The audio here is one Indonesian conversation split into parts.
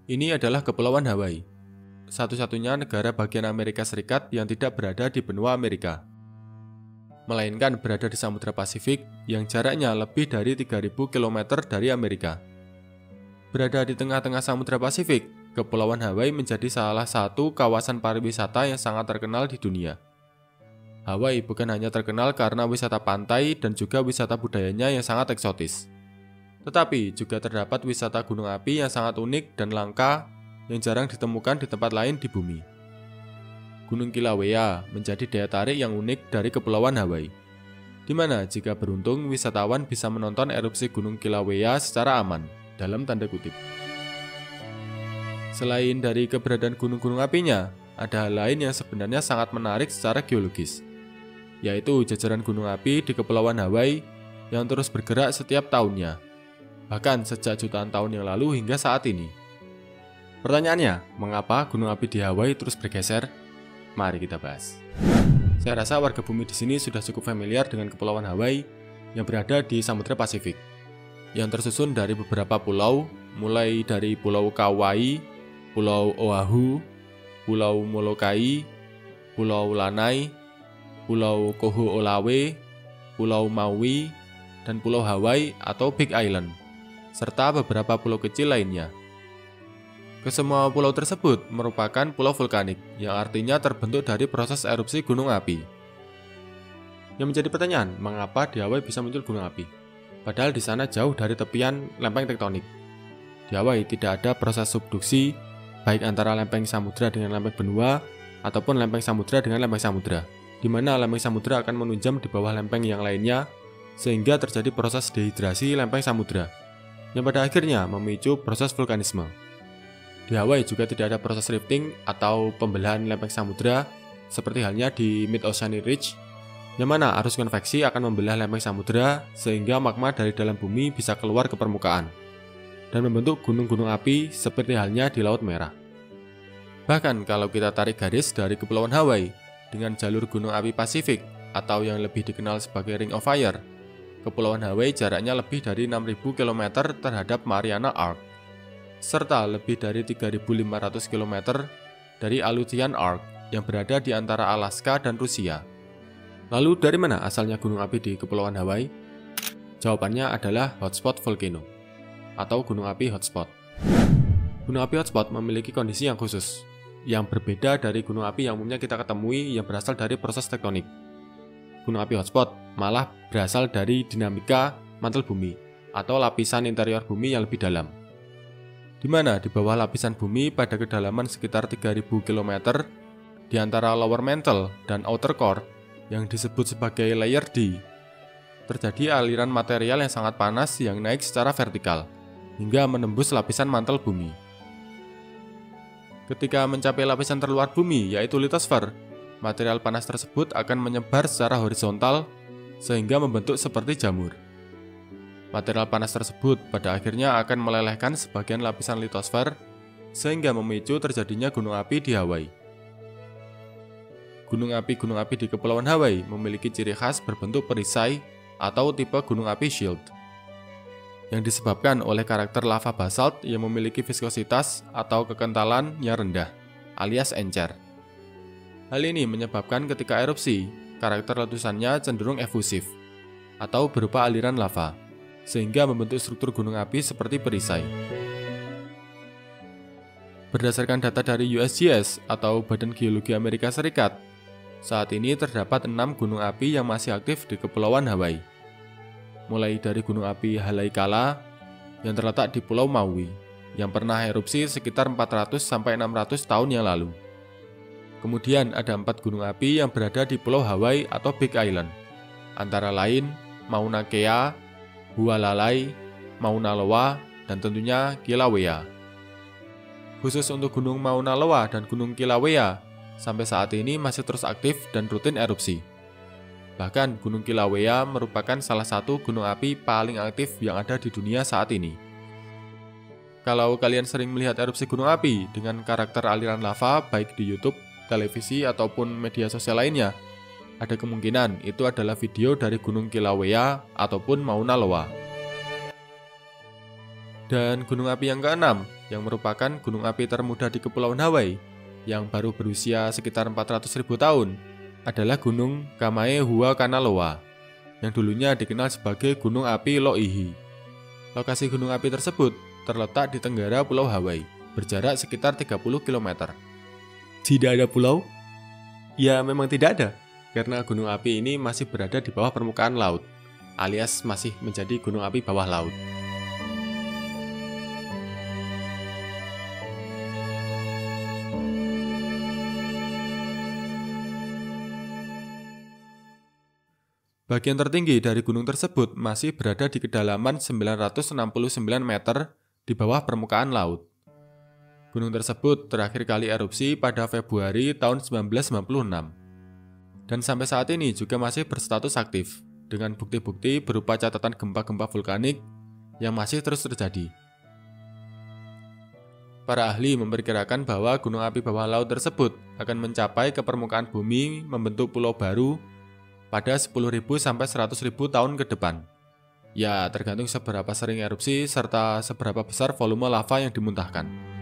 Ini adalah Kepulauan Hawaii, satu-satunya negara bagian Amerika Serikat yang tidak berada di benua Amerika, melainkan berada di Samudra Pasifik yang jaraknya lebih dari 3.000 km dari Amerika. Berada di tengah-tengah Samudra Pasifik, Kepulauan Hawaii menjadi salah satu kawasan pariwisata yang sangat terkenal di dunia. Hawaii bukan hanya terkenal karena wisata pantai dan juga wisata budayanya yang sangat eksotis, tetapi juga terdapat wisata gunung api yang sangat unik dan langka yang jarang ditemukan di tempat lain di bumi. Gunung Kilauea menjadi daya tarik yang unik dari Kepulauan Hawaii, di mana jika beruntung wisatawan bisa menonton erupsi Gunung Kilauea secara aman, dalam tanda kutip. Selain dari keberadaan gunung-gunung apinya, ada hal lain yang sebenarnya sangat menarik secara geologis, yaitu jajaran gunung api di Kepulauan Hawaii yang terus bergerak setiap tahunnya, bahkan sejak jutaan tahun yang lalu hingga saat ini. Pertanyaannya, mengapa gunung api di Hawaii terus bergeser? Mari kita bahas. Saya rasa warga bumi di sini sudah cukup familiar dengan Kepulauan Hawaii yang berada di Samudra Pasifik, yang tersusun dari beberapa pulau, mulai dari Pulau Kauai, Pulau Oahu, Pulau Molokai, Pulau Lanai, Pulau Kohoolawe, Pulau Maui, dan Pulau Hawaii atau Big Island, serta beberapa pulau kecil lainnya. Kesemua pulau tersebut merupakan pulau vulkanik yang artinya terbentuk dari proses erupsi gunung api. Yang menjadi pertanyaan, mengapa di Hawaii bisa muncul gunung api? Padahal di sana jauh dari tepian lempeng tektonik. Di Hawaii tidak ada proses subduksi, baik antara lempeng samudra dengan lempeng benua, ataupun lempeng samudra dengan lempeng samudra, di mana lempeng samudra akan menunjam di bawah lempeng yang lainnya, sehingga terjadi proses dehidrasi lempeng samudra, yang pada akhirnya memicu proses vulkanisme. Di Hawaii juga tidak ada proses rifting atau pembelahan lempeng samudra seperti halnya di Mid-Oceanic Ridge, yang mana arus konveksi akan membelah lempeng samudra sehingga magma dari dalam bumi bisa keluar ke permukaan dan membentuk gunung-gunung api seperti halnya di Laut Merah. Bahkan kalau kita tarik garis dari Kepulauan Hawaii dengan jalur gunung api Pasifik atau yang lebih dikenal sebagai Ring of Fire, Kepulauan Hawaii jaraknya lebih dari 6.000 km terhadap Mariana Arc, serta lebih dari 3.500 km dari Aleutian Arc yang berada di antara Alaska dan Rusia. Lalu dari mana asalnya gunung api di Kepulauan Hawaii? Jawabannya adalah hotspot volcano atau gunung api hotspot. Gunung api hotspot memiliki kondisi yang khusus, yang berbeda dari gunung api yang umumnya kita ketemui yang berasal dari proses tektonik. Gunung api hotspot malah berasal dari dinamika mantel bumi atau lapisan interior bumi yang lebih dalam, di mana di bawah lapisan bumi pada kedalaman sekitar 3.000 km di antara lower mantle dan outer core yang disebut sebagai layer D, terjadi aliran material yang sangat panas yang naik secara vertikal hingga menembus lapisan mantel bumi. Ketika mencapai lapisan terluar bumi yaitu litosfer, material panas tersebut akan menyebar secara horizontal sehingga membentuk seperti jamur. Material panas tersebut pada akhirnya akan melelehkan sebagian lapisan litosfer sehingga memicu terjadinya gunung api di Hawaii. Gunung api di Kepulauan Hawaii memiliki ciri khas berbentuk perisai atau tipe gunung api shield, yang disebabkan oleh karakter lava basalt yang memiliki viskositas atau kekentalan yang rendah, alias encer. Hal ini menyebabkan ketika erupsi, karakter letusannya cenderung efusif atau berupa aliran lava, sehingga membentuk struktur gunung api seperti perisai. Berdasarkan data dari USGS atau Badan Geologi Amerika Serikat, saat ini terdapat 6 gunung api yang masih aktif di Kepulauan Hawaii. Mulai dari gunung api Haleakala yang terletak di Pulau Maui, yang pernah erupsi sekitar 400-600 tahun yang lalu. Kemudian ada 4 gunung api yang berada di Pulau Hawaii atau Big Island, antara lain Mauna Kea, Hualalai, Mauna Loa, dan tentunya Kilauea. Khusus untuk Gunung Mauna Loa dan Gunung Kilauea, sampai saat ini masih terus aktif dan rutin erupsi. Bahkan Gunung Kilauea merupakan salah satu gunung api paling aktif yang ada di dunia saat ini. Kalau kalian sering melihat erupsi gunung api dengan karakter aliran lava baik di YouTube, televisi, ataupun media sosial lainnya, ada kemungkinan itu adalah video dari Gunung Kilauea ataupun Mauna Loa. Dan gunung api yang keenam, yang merupakan gunung api termuda di Kepulauan Hawaii, yang baru berusia sekitar 400.000 tahun, adalah Gunung Kamehameha Kanaloa, yang dulunya dikenal sebagai Gunung Api Lo'ihi. Lokasi gunung api tersebut terletak di tenggara Pulau Hawaii, berjarak sekitar 30 km. Tidak ada pulau? Ya, memang tidak ada, karena gunung api ini masih berada di bawah permukaan laut, alias masih menjadi gunung api bawah laut. Bagian tertinggi dari gunung tersebut masih berada di kedalaman 969 meter di bawah permukaan laut. Gunung tersebut terakhir kali erupsi pada Februari tahun 1996. Dan sampai saat ini juga masih berstatus aktif, dengan bukti-bukti berupa catatan gempa-gempa vulkanik yang masih terus terjadi. Para ahli memperkirakan bahwa gunung api bawah laut tersebut akan mencapai ke permukaan bumi membentuk pulau baru pada 10.000 sampai 100.000 tahun ke depan. Ya, tergantung seberapa sering erupsi serta seberapa besar volume lava yang dimuntahkan.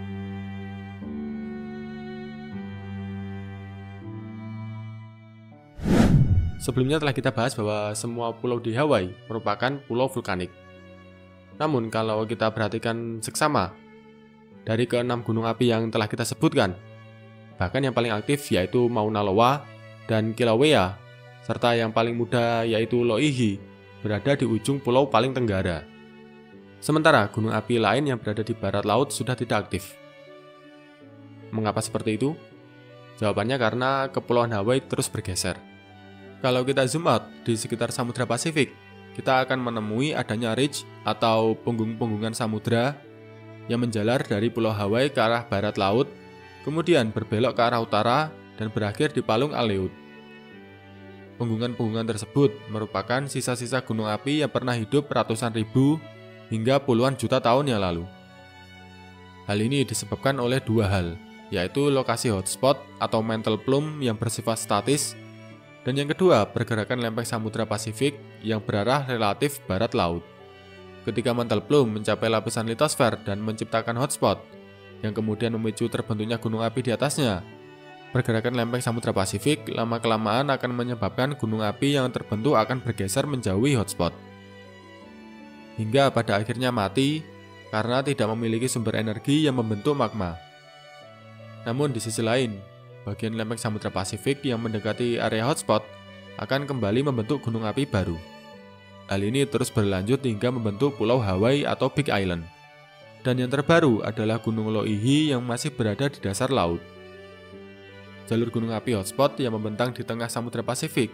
Sebelumnya telah kita bahas bahwa semua pulau di Hawaii merupakan pulau vulkanik. Namun kalau kita perhatikan seksama, dari keenam gunung api yang telah kita sebutkan, bahkan yang paling aktif yaitu Mauna Loa dan Kilauea, serta yang paling muda yaitu Lo'ihi, berada di ujung pulau paling tenggara. Sementara gunung api lain yang berada di barat laut sudah tidak aktif. Mengapa seperti itu? Jawabannya karena Kepulauan Hawaii terus bergeser. Kalau kita zoom out di sekitar Samudra Pasifik, kita akan menemui adanya ridge atau punggung-punggungan samudra yang menjalar dari Pulau Hawaii ke arah barat laut, kemudian berbelok ke arah utara dan berakhir di Palung Aleut. Punggungan-punggungan tersebut merupakan sisa-sisa gunung api yang pernah hidup ratusan ribu hingga puluhan juta tahun yang lalu. Hal ini disebabkan oleh dua hal, yaitu lokasi hotspot atau mantle plume yang bersifat statis, dan yang kedua pergerakan lempeng Samudra Pasifik yang berarah relatif barat laut. Ketika mantle plume mencapai lapisan litosfer dan menciptakan hotspot, yang kemudian memicu terbentuknya gunung api di atasnya, pergerakan lempeng Samudra Pasifik lama-kelamaan akan menyebabkan gunung api yang terbentuk akan bergeser menjauhi hotspot, hingga pada akhirnya mati karena tidak memiliki sumber energi yang membentuk magma. Namun di sisi lain, bagian lempeng Samudra Pasifik yang mendekati area hotspot akan kembali membentuk gunung api baru. Hal ini terus berlanjut hingga membentuk Pulau Hawaii atau Big Island. Dan yang terbaru adalah Gunung Lo'ihi yang masih berada di dasar laut. Jalur gunung api hotspot yang membentang di tengah Samudra Pasifik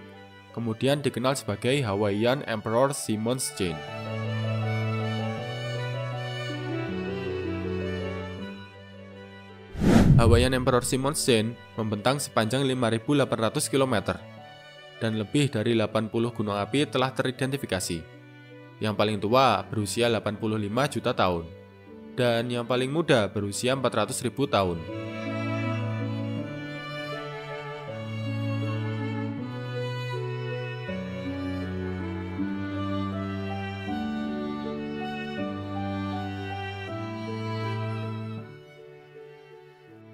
kemudian dikenal sebagai Hawaiian Emperor Simon's Chain. Hawaiian Emperor Simon's Chain membentang sepanjang 5.800 km dan lebih dari 80 gunung api telah teridentifikasi. Yang paling tua berusia 85 juta tahun dan yang paling muda berusia 400.000 tahun.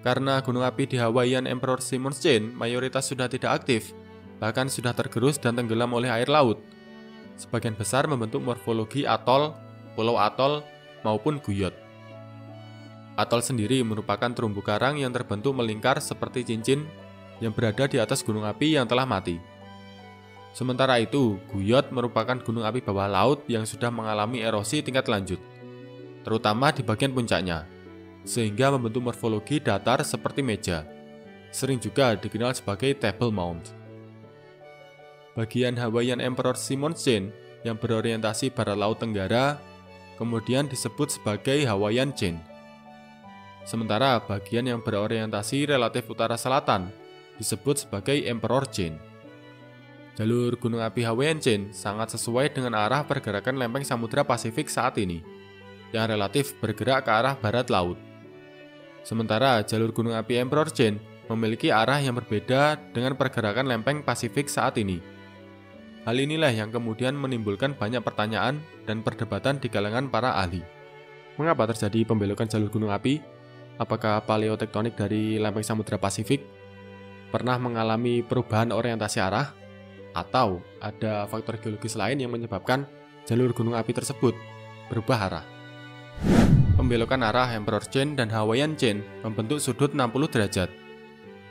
Karena gunung api di Hawaiian Emperor Simon's Chain mayoritas sudah tidak aktif, bahkan sudah tergerus dan tenggelam oleh air laut. Sebagian besar membentuk morfologi atol, pulau atol, maupun guyot. Atol sendiri merupakan terumbu karang yang terbentuk melingkar seperti cincin yang berada di atas gunung api yang telah mati. Sementara itu, guyot merupakan gunung api bawah laut yang sudah mengalami erosi tingkat lanjut, terutama di bagian puncaknya, sehingga membentuk morfologi datar seperti meja, sering juga dikenal sebagai Table Mound. Bagian Hawaiian Emperor Simon's Chain yang berorientasi barat laut tenggara kemudian disebut sebagai Hawaiian Chain. Sementara bagian yang berorientasi relatif utara selatan disebut sebagai Emperor Chain. Jalur gunung api Hawaiian Chain sangat sesuai dengan arah pergerakan lempeng Samudra Pasifik saat ini, yang relatif bergerak ke arah barat laut. Sementara jalur gunung api Emperor Chain memiliki arah yang berbeda dengan pergerakan lempeng Pasifik saat ini. Hal inilah yang kemudian menimbulkan banyak pertanyaan dan perdebatan di kalangan para ahli. Mengapa terjadi pembelokan jalur gunung api? Apakah paleotektonik dari lempeng Samudra Pasifik pernah mengalami perubahan orientasi arah? Atau ada faktor geologis lain yang menyebabkan jalur gunung api tersebut berubah arah? Pembelokan arah Emperor Chain dan Hawaiian Chain membentuk sudut 60 derajat,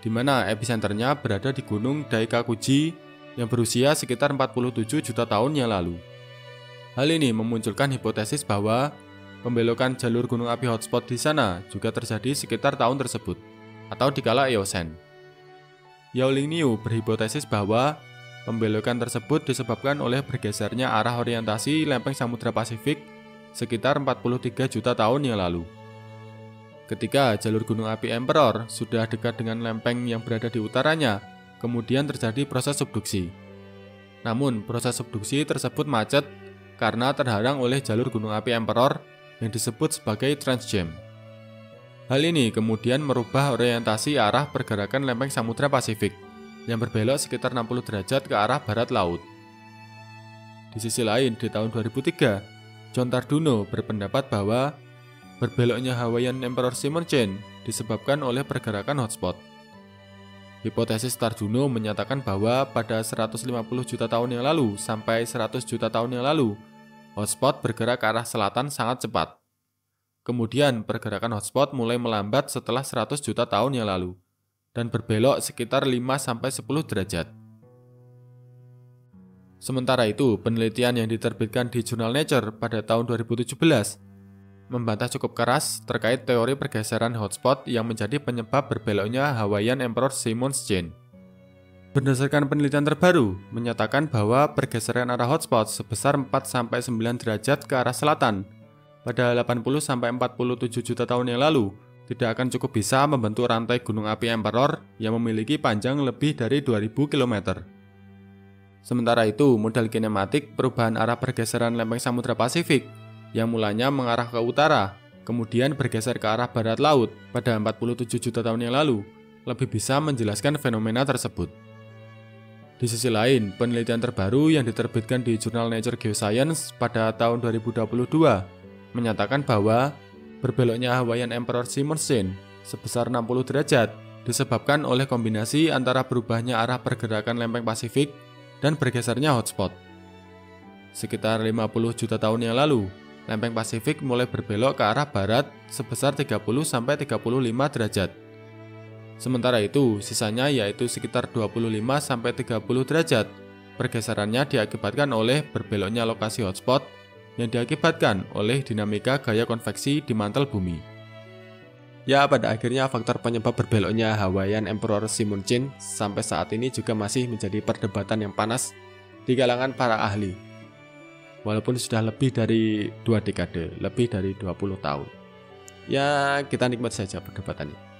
di mana episenternya berada di Gunung Daikakuji yang berusia sekitar 47 juta tahun yang lalu. Hal ini memunculkan hipotesis bahwa pembelokan jalur gunung api hotspot di sana juga terjadi sekitar tahun tersebut, atau dikala Eosen. Yao Ling Niu berhipotesis bahwa pembelokan tersebut disebabkan oleh bergesernya arah orientasi lempeng Samudra Pasifik sekitar 43 juta tahun yang lalu. Ketika jalur gunung api Emperor sudah dekat dengan lempeng yang berada di utaranya, kemudian terjadi proses subduksi. Namun, proses subduksi tersebut macet karena terhalang oleh jalur gunung api Emperor yang disebut sebagai Transjam. Hal ini kemudian merubah orientasi arah pergerakan lempeng Samudra Pasifik yang berbelok sekitar 60 derajat ke arah barat laut. Di sisi lain, di tahun 2003, John Tarduno berpendapat bahwa berbeloknya Hawaiian Emperor Simon Chain disebabkan oleh pergerakan hotspot. Hipotesis Tarduno menyatakan bahwa pada 150 juta tahun yang lalu sampai 100 juta tahun yang lalu, hotspot bergerak ke arah selatan sangat cepat. Kemudian pergerakan hotspot mulai melambat setelah 100 juta tahun yang lalu dan berbelok sekitar 5-10 derajat. Sementara itu, penelitian yang diterbitkan di jurnal Nature pada tahun 2017 membantah cukup keras terkait teori pergeseran hotspot yang menjadi penyebab berbeloknya Hawaiian Emperor Simon's Chain. Berdasarkan penelitian terbaru, menyatakan bahwa pergeseran arah hotspot sebesar 4-9 derajat ke arah selatan pada 80-47 juta tahun yang lalu tidak akan cukup bisa membentuk rantai gunung api Emperor yang memiliki panjang lebih dari 2000 km. Sementara itu, model kinematik perubahan arah pergeseran lempeng Samudra Pasifik yang mulanya mengarah ke utara, kemudian bergeser ke arah barat laut pada 47 juta tahun yang lalu, lebih bisa menjelaskan fenomena tersebut. Di sisi lain, penelitian terbaru yang diterbitkan di jurnal Nature Geoscience pada tahun 2022 menyatakan bahwa berbeloknya Hawaiian Emperor Simon's Chain sebesar 60 derajat disebabkan oleh kombinasi antara berubahnya arah pergerakan lempeng Pasifik dan bergesernya hotspot. Sekitar 50 juta tahun yang lalu, lempeng Pasifik mulai berbelok ke arah barat sebesar 30-35 derajat. Sementara itu, sisanya yaitu sekitar 25-30 derajat. Pergeserannya diakibatkan oleh berbeloknya lokasi hotspot yang diakibatkan oleh dinamika gaya konveksi di mantel bumi. Ya, pada akhirnya faktor penyebab berbeloknya Hawaiian Emperor Simon Chain sampai saat ini juga masih menjadi perdebatan yang panas di kalangan para ahli. Walaupun sudah lebih dari 2 dekade, lebih dari 20 tahun. Ya, kita nikmati saja perdebatannya.